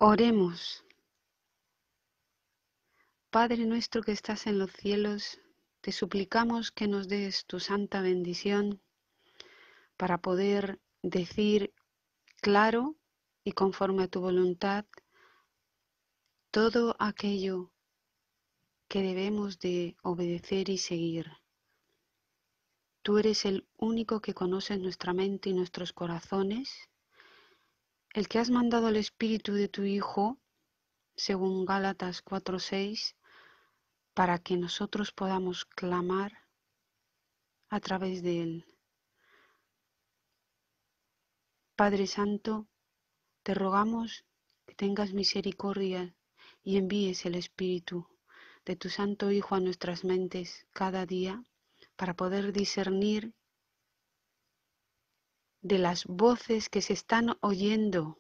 Oremos. Padre nuestro que estás en los cielos, te suplicamos que nos des tu santa bendición para poder decir claro y conforme a tu voluntad todo aquello que debemos de obedecer y seguir. Tú eres el único que conoces nuestra mente y nuestros corazones, el que has mandado el Espíritu de tu Hijo, según Gálatas 4:6, para que nosotros podamos clamar a través de él. Padre Santo, te rogamos que tengas misericordia y envíes el Espíritu de tu Santo Hijo a nuestras mentes cada día para poder discernir de las voces que se están oyendo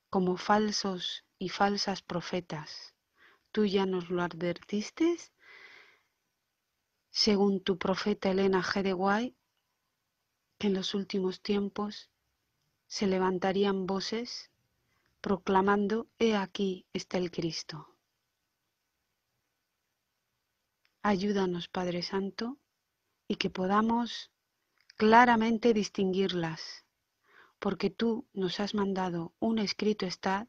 como falsos y falsas profetas. Tú ya nos lo advertiste, según tu profeta Elena G. de White, que en los últimos tiempos se levantarían voces proclamando: «He aquí está el Cristo». Ayúdanos, Padre Santo, y que podamos claramente distinguirlas, porque tú nos has mandado un escrito está,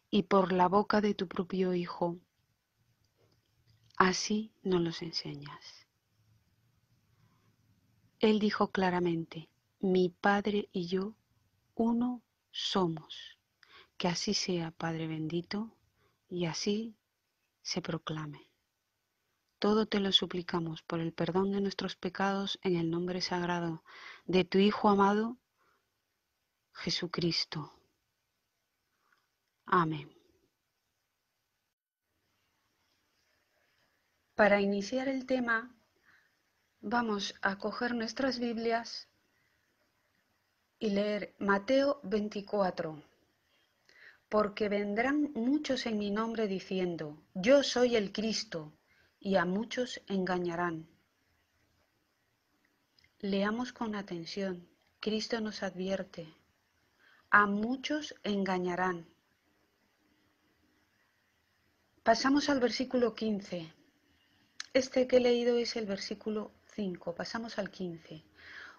y por la boca de tu propio Hijo. Así nos los enseñas. Él dijo claramente: mi Padre y yo, uno somos. Que así sea, Padre bendito, y así se proclame. Todo te lo suplicamos por el perdón de nuestros pecados en el nombre sagrado de tu Hijo amado, Jesucristo. Amén. Para iniciar el tema, vamos a coger nuestras Biblias y leer Mateo 24. Porque vendrán muchos en mi nombre diciendo: yo soy el Cristo, y a muchos engañarán. Leamos con atención. Cristo nos advierte: a muchos engañarán. Pasamos al versículo 15. Este que he leído es el versículo 5. Pasamos al 15.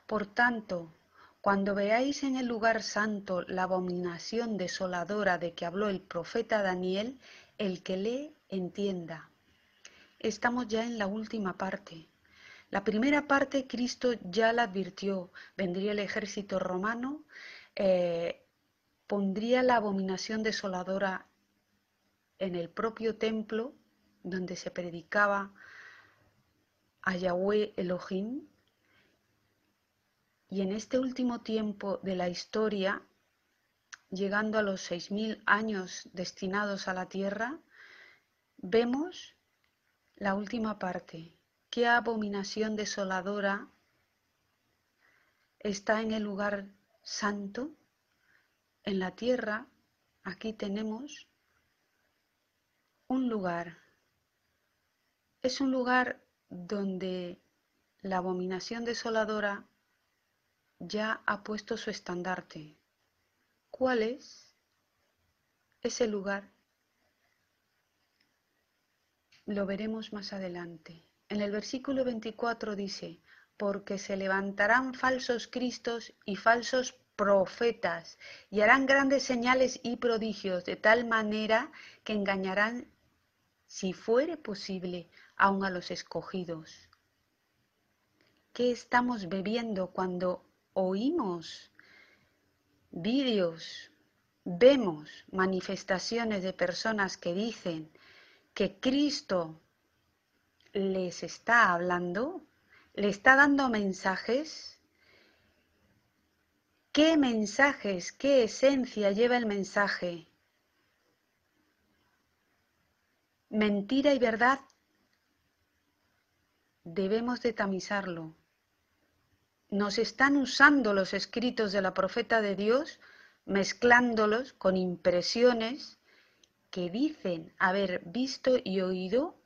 Por tanto, cuando veáis en el lugar santo la abominación desoladora de que habló el profeta Daniel, el que lee entienda. Estamos ya en la última parte. La primera parte Cristo ya la advirtió. Vendría el ejército romano, pondría la abominación desoladora en el propio templo donde se predicaba a Yahweh Elohim, y en este último tiempo de la historia, llegando a los 6000 años destinados a la tierra, vemos la última parte. ¿Qué abominación desoladora está en el lugar santo? En la tierra, aquí tenemos un lugar. Es un lugar donde la abominación desoladora ya ha puesto su estandarte. ¿Cuál es ese lugar? Lo veremos más adelante. En el versículo 24 dice: porque se levantarán falsos cristos y falsos profetas, y harán grandes señales y prodigios, de tal manera que engañarán, si fuere posible, aun a los escogidos. ¿Qué estamos bebiendo cuando oímos vídeos, vemos manifestaciones de personas que dicen que Cristo les está hablando, le está dando mensajes? ¿Qué mensajes, qué esencia lleva el mensaje? Mentira y verdad debemos de tamizarlo. Nos están usando los escritos de la profeta de Dios, mezclándolos con impresiones que dicen haber visto y oído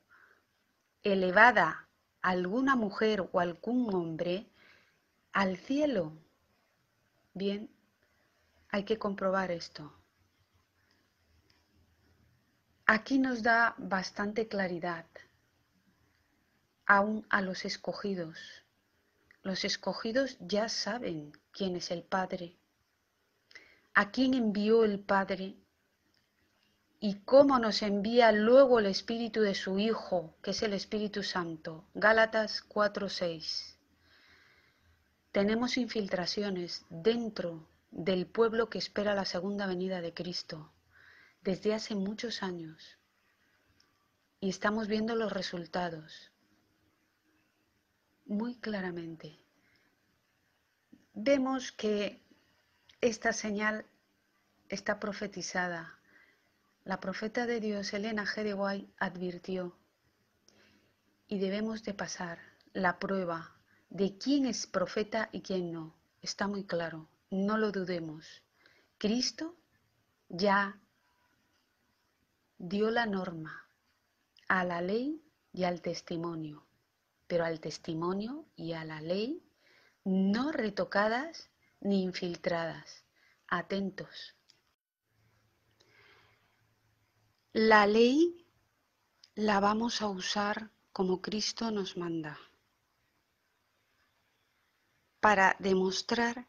elevada alguna mujer o algún hombre al cielo. Bien, hay que comprobar esto. Aquí nos da bastante claridad, aún a los escogidos. Los escogidos ya saben quién es el Padre, a quién envió el Padre y cómo nos envía luego el Espíritu de su Hijo, que es el Espíritu Santo. Gálatas 4:6. Tenemos infiltraciones dentro del pueblo que espera la segunda venida de Cristo desde hace muchos años y estamos viendo los resultados muy claramente. Vemos que esta señal está profetizada. La profeta de Dios, Elena G. de White, advirtió y debemos de pasar la prueba de quién es profeta y quién no. Está muy claro, no lo dudemos. Cristo ya dio la norma a la ley y al testimonio, pero al testimonio y a la ley no retocadas ni infiltradas. Atentos. La ley la vamos a usar como Cristo nos manda, para demostrar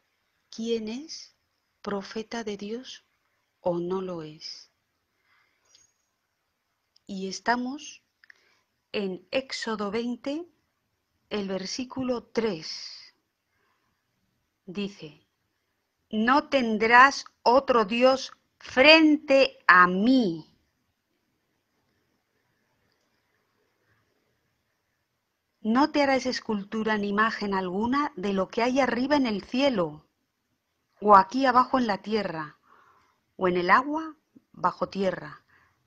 quién es profeta de Dios o no lo es. Y estamos en Éxodo 20, el versículo 3. Dice: no tendrás otro Dios frente a mí. No te harás escultura ni imagen alguna de lo que hay arriba en el cielo, o aquí abajo en la tierra, o en el agua bajo tierra.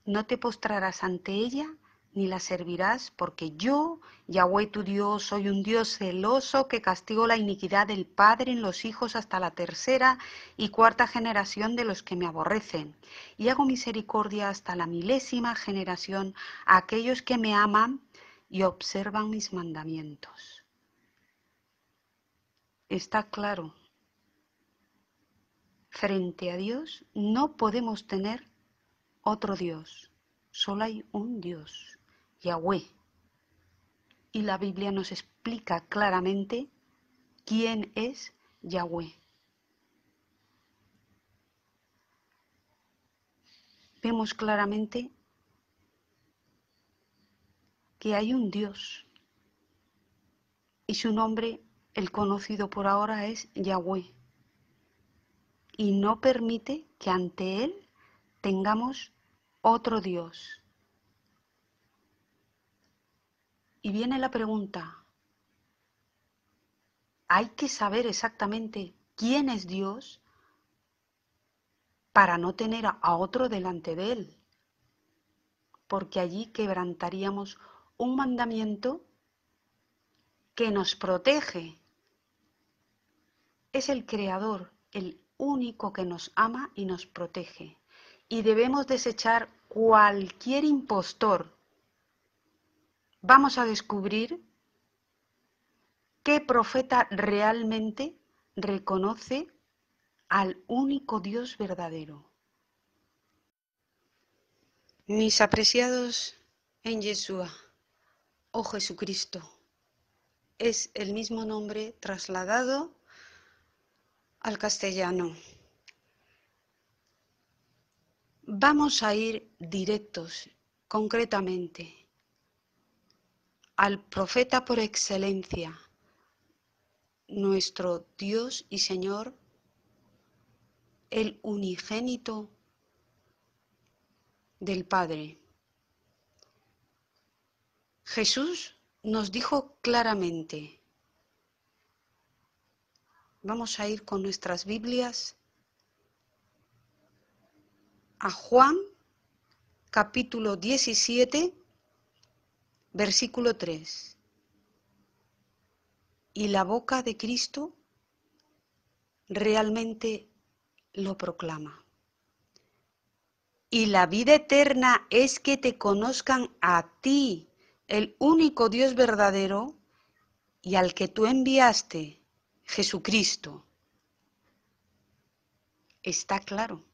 No te postrarás ante ella ni la servirás, porque yo, Yahweh tu Dios, soy un Dios celoso que castigo la iniquidad del padre en los hijos hasta la tercera y cuarta generación de los que me aborrecen, y hago misericordia hasta la milésima generación a aquellos que me aman y observan mis mandamientos. Está claro. Frente a Dios no podemos tener otro Dios. Solo hay un Dios, Yahweh. Y la Biblia nos explica claramente quién es Yahweh. Vemos claramente que hay un Dios y su nombre, el conocido por ahora, es Yahweh. Y no permite que ante Él tengamos otro Dios. Y viene la pregunta, ¿hay que saber exactamente quién es Dios para no tener a otro delante de Él? Porque allí quebrantaríamos un mandamiento que nos protege. Es el Creador, el único que nos ama y nos protege. Y debemos desechar cualquier impostor. Vamos a descubrir qué profeta realmente reconoce al único Dios verdadero. Mis apreciados en Yeshua, oh Jesucristo, es el mismo nombre trasladado al castellano. Vamos a ir directos, concretamente, al profeta por excelencia, nuestro Dios y Señor, el unigénito del Padre. Jesús nos dijo claramente, vamos a ir con nuestras Biblias a Juan capítulo 17, versículo 3. Y la boca de Cristo realmente lo proclama. Y la vida eterna es que te conozcan a ti, el único Dios verdadero, y al que tú enviaste, Jesucristo. Está claro.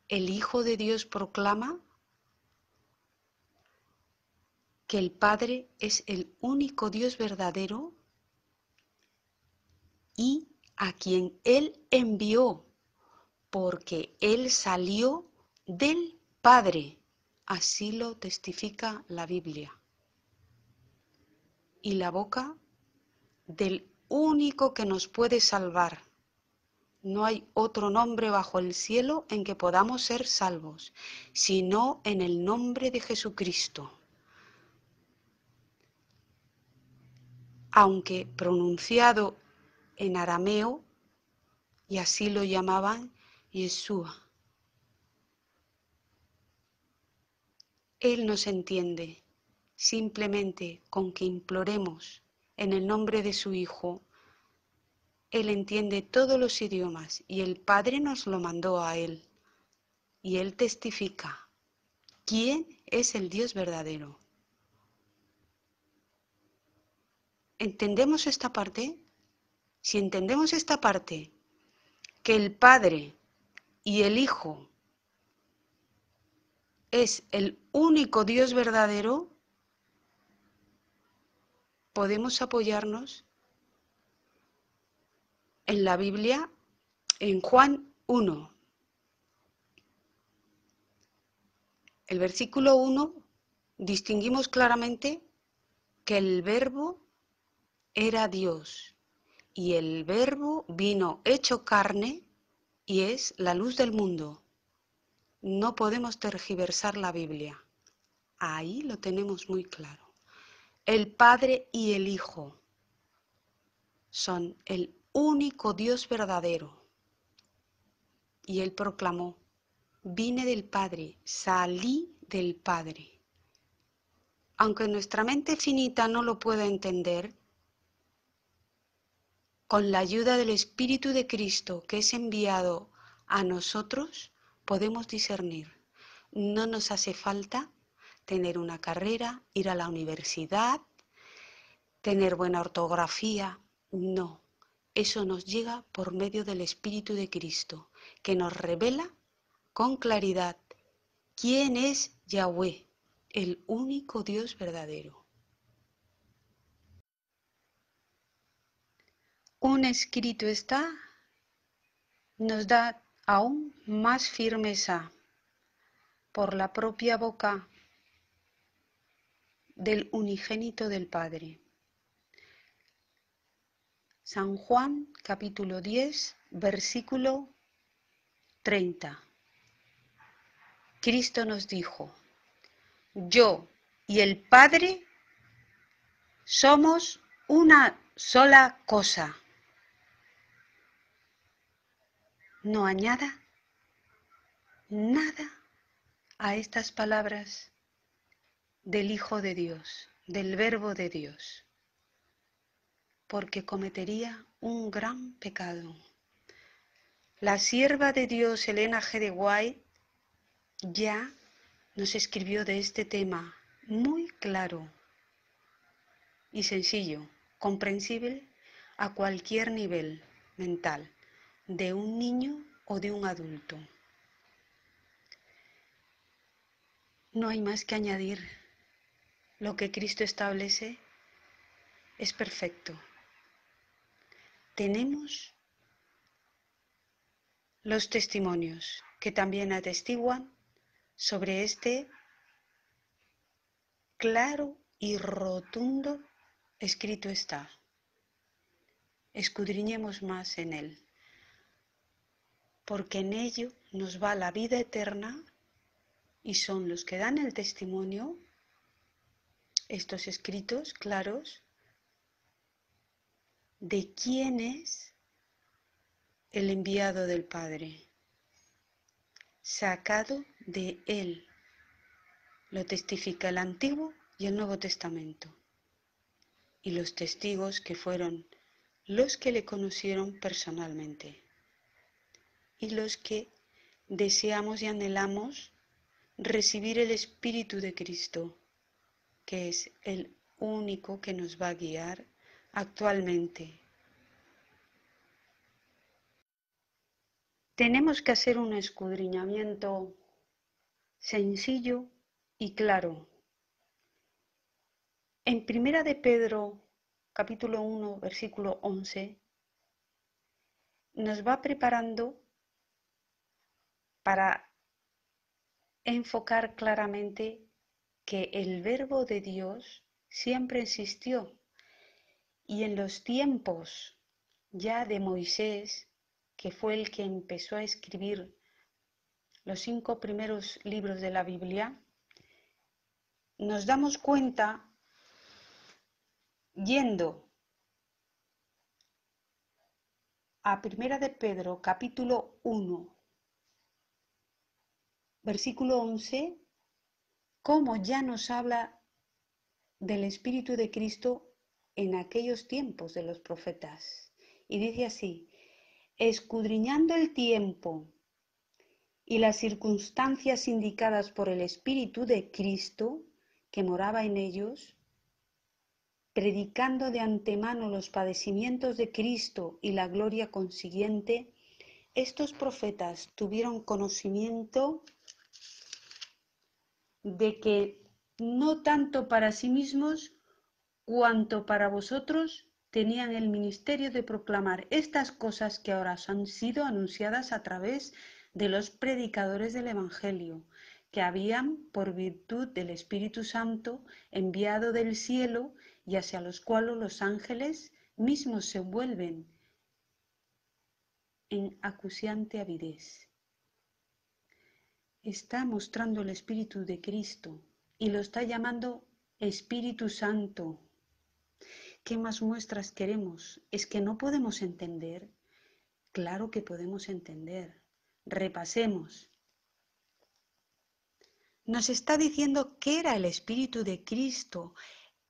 El Hijo de Dios proclama que el Padre es el único Dios verdadero y a quien Él envió, porque Él salió del Padre. Así lo testifica la Biblia. Y la boca del único que nos puede salvar. No hay otro nombre bajo el cielo en que podamos ser salvos, sino en el nombre de Jesucristo. Aunque pronunciado en arameo, y así lo llamaban Yeshua. Él nos entiende, simplemente con que imploremos en el nombre de su Hijo. Él entiende todos los idiomas y el Padre nos lo mandó a Él. Y Él testifica quién es el Dios verdadero. ¿Entendemos esta parte? Si entendemos esta parte, que el Padre y el Hijo es el único Dios verdadero, podemos apoyarnos en la Biblia, en Juan 1. El versículo 1 distinguimos claramente que el Verbo era Dios y el Verbo vino hecho carne y es la luz del mundo. No podemos tergiversar la Biblia. Ahí lo tenemos muy claro. El Padre y el Hijo son el único Dios verdadero. Y Él proclamó: vine del Padre, salí del Padre. Aunque nuestra mente finita no lo pueda entender, con la ayuda del Espíritu de Cristo que es enviado a nosotros, podemos discernir. No nos hace falta tener una carrera, ir a la universidad, tener buena ortografía. No, eso nos llega por medio del Espíritu de Cristo, que nos revela con claridad quién es Yahweh, el único Dios verdadero. Un escrito está nos da aún más firmeza por la propia boca del unigénito del Padre. San Juan capítulo 10, versículo 30. Cristo nos dijo: yo y el Padre somos una sola cosa. No añada nada a estas palabras del Hijo de Dios, del Verbo de Dios, porque cometería un gran pecado. La sierva de Dios, Elena G. de White, ya nos escribió de este tema muy claro y sencillo, comprensible a cualquier nivel mental, de un niño o de un adulto. No hay más que añadir. Lo que Cristo establece es perfecto. Tenemos los testimonios que también atestiguan sobre este claro y rotundo escrito está. Escudriñemos más en él, porque en ello nos va la vida eterna y son los que dan el testimonio, estos escritos claros, de quién es el enviado del Padre, sacado de él. Lo testifica el Antiguo y el Nuevo Testamento. Y los testigos que fueron los que le conocieron personalmente y los que deseamos y anhelamos recibir el Espíritu de Cristo, que es el único que nos va a guiar actualmente. Tenemos que hacer un escudriñamiento sencillo y claro. En Primera de Pedro, capítulo 1, versículo 11, nos va preparando para enfocar claramente que el Verbo de Dios siempre existió y en los tiempos ya de Moisés, que fue el que empezó a escribir los 5 primeros libros de la Biblia, nos damos cuenta yendo a Primera de Pedro, capítulo 1, versículo 11, cómo ya nos habla del Espíritu de Cristo en aquellos tiempos de los profetas. Y dice así: escudriñando el tiempo y las circunstancias indicadas por el Espíritu de Cristo que moraba en ellos, predicando de antemano los padecimientos de Cristo y la gloria consiguiente, estos profetas tuvieron conocimiento de que no tanto para sí mismos cuanto para vosotros tenían el ministerio de proclamar estas cosas que ahora han sido anunciadas a través de los predicadores del Evangelio, que habían, por virtud del Espíritu Santo, enviado del cielo y hacia los cuales los ángeles mismos se vuelven en acuciante avidez. Está mostrando el Espíritu de Cristo y lo está llamando Espíritu Santo. ¿Qué más muestras queremos? ¿Es que no podemos entender? Claro que podemos entender. Repasemos. Nos está diciendo que era el Espíritu de Cristo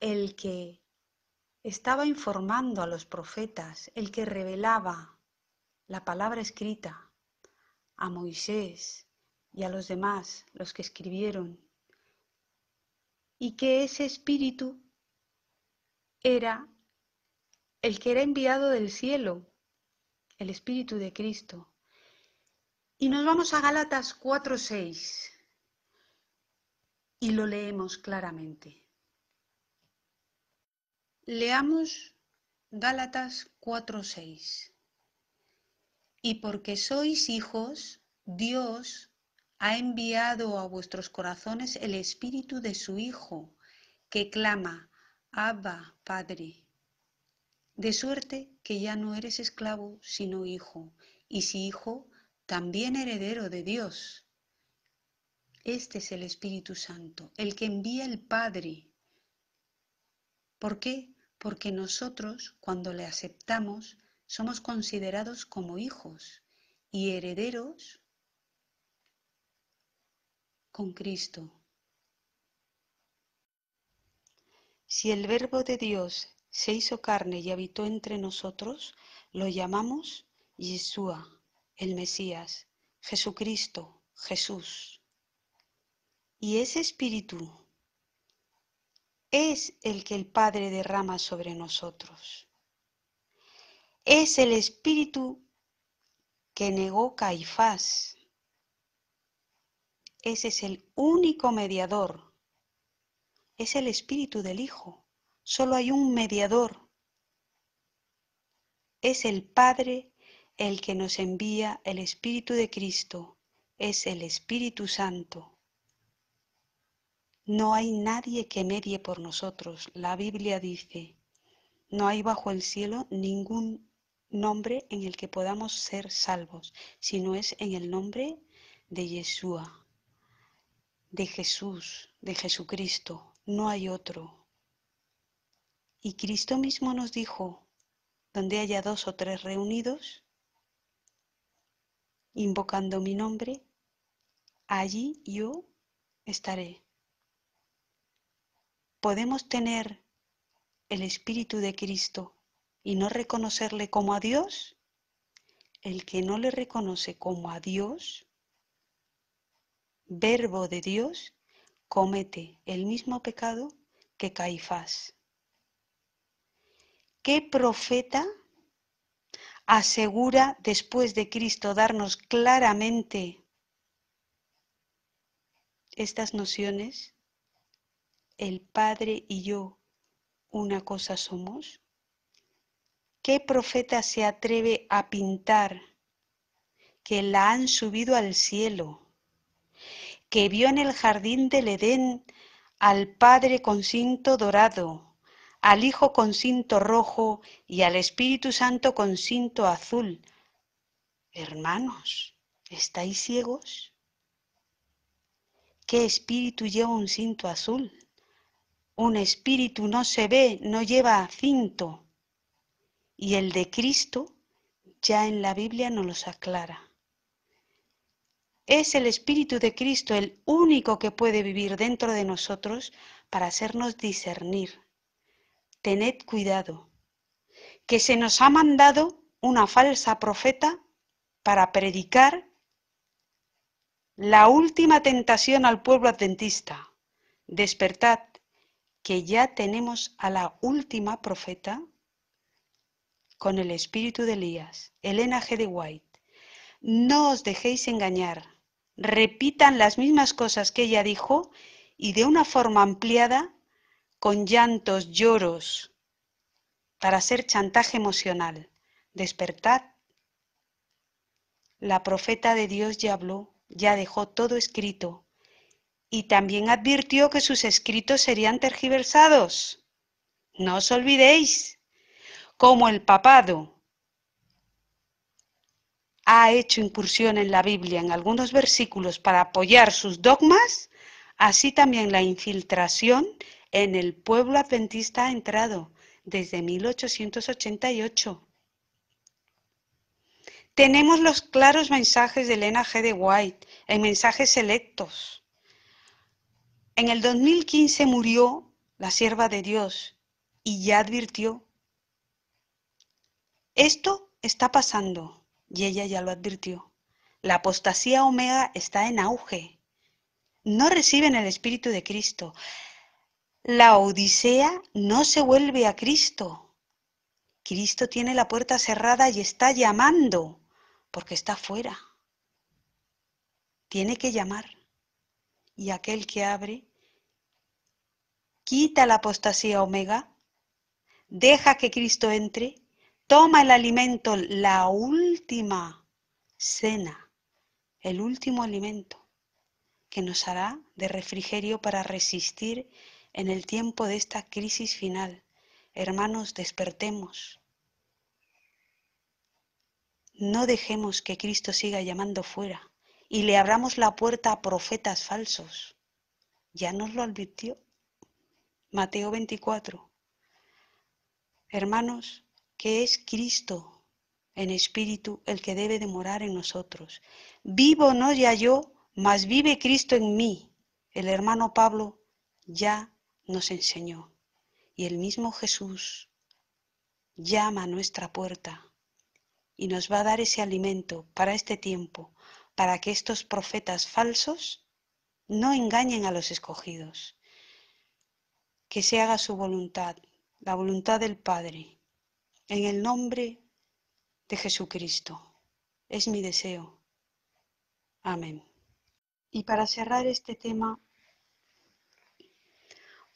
el que estaba informando a los profetas, el que revelaba la palabra escrita a Moisés y a los demás, los que escribieron, y que ese Espíritu era el que era enviado del cielo, el Espíritu de Cristo. Y nos vamos a Gálatas 4:6 y lo leemos claramente. Leamos Gálatas 4:6. Y porque sois hijos, Dios ha enviado a vuestros corazones el Espíritu de su Hijo, que clama: Abba, Padre. De suerte que ya no eres esclavo, sino hijo, y si hijo, también heredero de Dios. Este es el Espíritu Santo, el que envía el Padre. ¿Por qué? Porque nosotros, cuando le aceptamos, somos considerados como hijos y herederos con Cristo. Si el Verbo de Dios se hizo carne y habitó entre nosotros, lo llamamos Yeshua, el Mesías, Jesucristo, Jesús. Y ese Espíritu es el que el Padre derrama sobre nosotros. Es el Espíritu que negó Caifás. Ese es el único mediador. Es el Espíritu del Hijo. Solo hay un mediador. Es el Padre el que nos envía el Espíritu de Cristo. Es el Espíritu Santo. No hay nadie que medie por nosotros. La Biblia dice: no hay bajo el cielo ningún nombre en el que podamos ser salvos, sino es en el nombre de Yeshua, de Jesús, de Jesucristo. No hay otro. Y Cristo mismo nos dijo: donde haya 2 o 3 reunidos, invocando mi nombre, allí yo estaré. Podemos tener el Espíritu de Cristo y no reconocerle como a Dios. El que no le reconoce como a Dios, Verbo de Dios, comete el mismo pecado que Caifás. ¿Qué profeta asegura después de Cristo darnos claramente estas nociones? El Padre y yo una cosa somos? ¿Qué profeta se atreve a pintar que la han subido al cielo, que vio en el jardín del Edén al Padre con cinto dorado, al Hijo con cinto rojo y al Espíritu Santo con cinto azul? Hermanos, ¿estáis ciegos? ¿Qué espíritu lleva un cinto azul? Un espíritu no se ve, no lleva cinto. Y el de Cristo ya en la Biblia nos los aclara. Es el Espíritu de Cristo el único que puede vivir dentro de nosotros para hacernos discernir. Tened cuidado, que se nos ha mandado una falsa profeta para predicar la última tentación al pueblo adventista. Despertad, que ya tenemos a la última profeta con el espíritu de Elías, Elena G. de White. No os dejéis engañar, repitan las mismas cosas que ella dijo y de una forma ampliada, con llantos, lloros, para hacer chantaje emocional. Despertad. La profeta de Dios ya habló, ya dejó todo escrito y también advirtió que sus escritos serían tergiversados. No os olvidéis, como el papado ha hecho incursión en la Biblia en algunos versículos para apoyar sus dogmas, así también la infiltración en el pueblo adventista ha entrado desde 1888. Tenemos los claros mensajes de Elena G. de White en mensajes selectos. En el 2015 murió la sierva de Dios y ya advirtió. Esto está pasando y ella ya lo advirtió. La apostasía omega está en auge. No reciben el Espíritu de Cristo. La Odisea no se vuelve a Cristo. Cristo tiene la puerta cerrada y está llamando, porque está fuera. Tiene que llamar. Y aquel que abre, quita la apostasía omega, deja que Cristo entre, toma el alimento, la última cena, el último alimento que nos hará de refrigerio para resistir en el tiempo de esta crisis final. Hermanos, despertemos. No dejemos que Cristo siga llamando fuera y le abramos la puerta a profetas falsos. Ya nos lo advirtió. Mateo 24. Hermanos, que es Cristo en espíritu el que debe de morar en nosotros. Vivo no ya yo, mas vive Cristo en mí. El hermano Pablo ya nos enseñó. Y el mismo Jesús llama a nuestra puerta y nos va a dar ese alimento para este tiempo, para que estos profetas falsos no engañen a los escogidos. Que se haga su voluntad, la voluntad del Padre, en el nombre de Jesucristo. Es mi deseo. Amén. Y para cerrar este tema,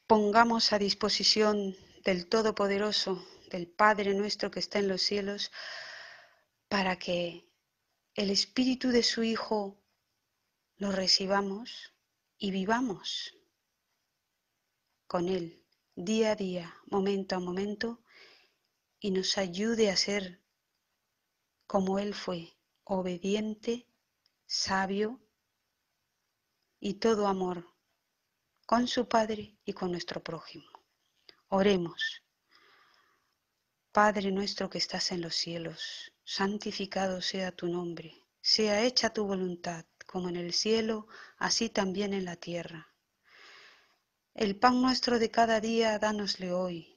pongamos a disposición del Todopoderoso, del Padre nuestro que está en los cielos, para que el Espíritu de su Hijo lo recibamos y vivamos con Él día a día, momento a momento, y nos ayude a ser como Él fue, obediente, sabio y todo amor con su Padre y con nuestro prójimo. Oremos. Padre nuestro que estás en los cielos, santificado sea tu nombre, sea hecha tu voluntad, como en el cielo, así también en la tierra. El pan nuestro de cada día, dánosle hoy.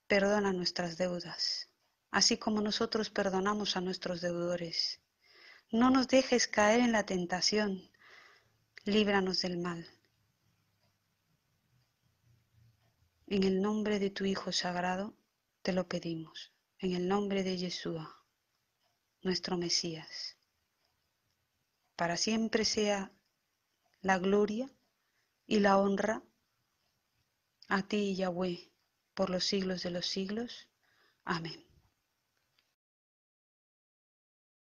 Perdona nuestras deudas, así como nosotros perdonamos a nuestros deudores. No nos dejes caer en la tentación, líbranos del mal. En el nombre de tu Hijo sagrado te lo pedimos, en el nombre de Yeshua, nuestro Mesías. Para siempre sea la gloria y la honra A ti, Yahweh, por los siglos de los siglos. Amén.